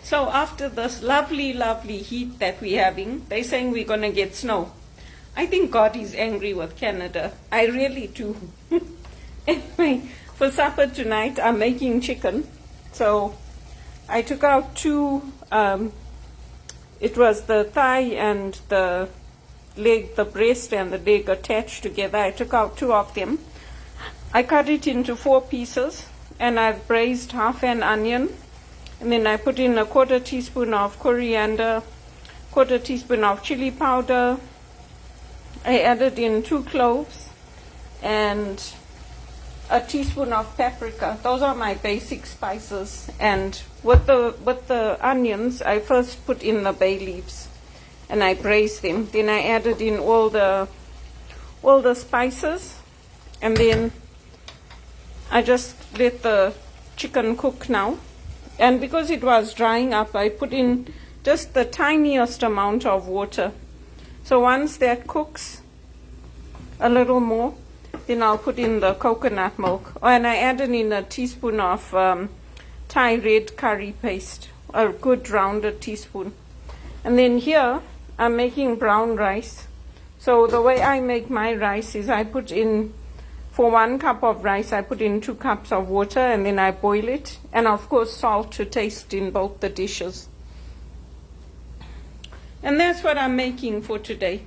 So after this lovely, lovely heat that we're having, they're saying we're going to get snow. I think God is angry with Canada. I really do. Anyway, for supper tonight, I'm making chicken. So I took out two, it was the thigh and the leg, the breast and the leg attached together. I took out two of them. I cut it into 4 pieces, and I've braised half an onion. And then I put in a 1/4 teaspoon of coriander, 1/4 teaspoon of chili powder. I added in 2 cloves and a teaspoon of paprika. Those are my basic spices. And with the onions, I first put in the bay leaves and I braised them. Then I added in all the spices, and then I just let the chicken cook now. And because it was drying up, I put in just the tiniest amount of water. So once that cooks a little more, then I'll put in the coconut milk. Oh, and I added in a teaspoon of Thai red curry paste, a good rounded teaspoon. And then here, I'm making brown rice. So the way I make my rice is I put in, for 1 cup of rice, I put in 2 cups of water, and then I boil it. And of course, salt to taste in both the dishes. And that's what I'm making for today.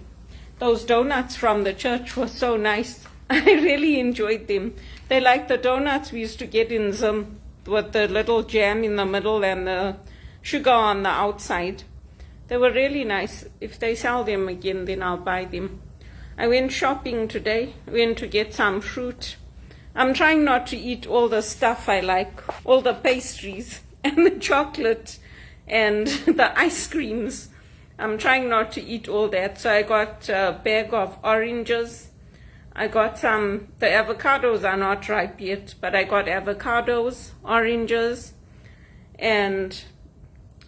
Those donuts from the church were so nice. I really enjoyed them. They're like the donuts we used to get in Zim, with the little jam in the middle and the sugar on the outside. They were really nice. If they sell them again, then I'll buy them. I went shopping today, went to get some fruit. I'm trying not to eat all the stuff I like, all the pastries and the chocolate and the ice creams. I'm trying not to eat all that. So I got a bag of oranges. I got some, the avocados are not ripe yet, but I got avocados, oranges, and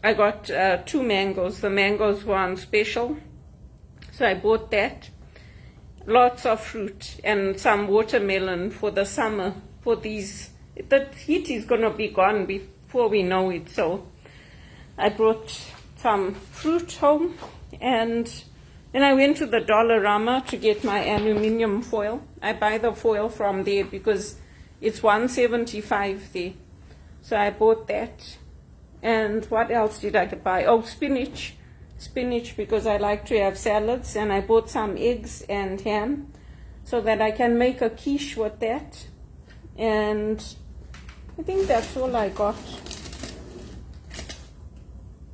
I got 2 mangoes. The mangoes were on special, so I bought that. Lots of fruit and some watermelon for the summer. For these, the heat is going to be gone before we know it. So I brought some fruit home, and then I went to the Dollarama to get my aluminium foil. I buy the foil from there because it's $1.75 there. So I bought that. And what else did I buy? Oh, spinach. Spinach, because I like to have salads, and I bought some eggs and ham so that I can make a quiche with that. And I think that's all I got.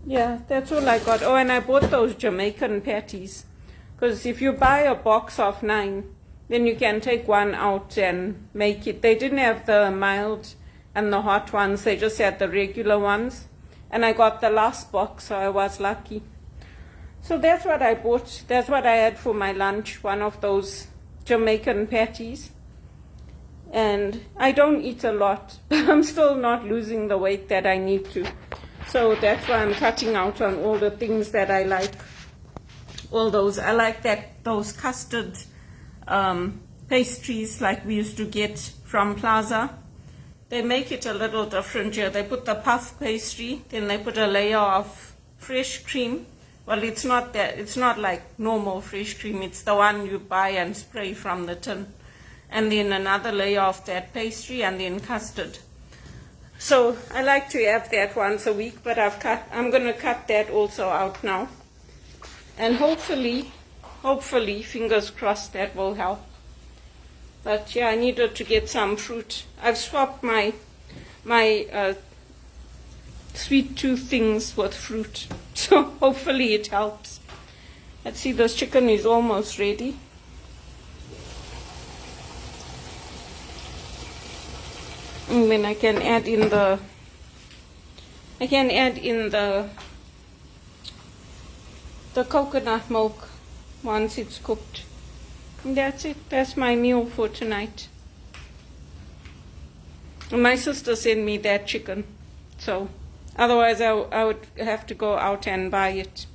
Yeah, that's all I got. Oh, and I bought those Jamaican patties, because if you buy a box of 9, then you can take one out and make it. They didn't have the mild and the hot ones, they just had the regular ones. And I got the last box, so I was lucky. So that's what I bought. That's what I had for my lunch, one of those Jamaican patties. And I don't eat a lot, but I'm still not losing the weight that I need to. So that's why I'm cutting out on all the things that I like. All those, I like those custard pastries like we used to get from Plaza. They make it a little different here. They put the puff pastry, then they put a layer of fresh cream. Well, it's not that. It's not like normal fresh cream. It's the one you buy and spray from the tin. And then another layer of that pastry, and then custard. So I like to have that once a week, but I'm going to cut that also out now. And hopefully, fingers crossed, that will help. But yeah, I needed to get some fruit. I've swapped my sweet tooth things with fruit. So hopefully it helps. Let's see, this chicken is almost ready. And then I can add in the coconut milk once it's cooked. And that's it. That's my meal for tonight. And my sister sent me that chicken. So otherwise I would have to go out and buy it.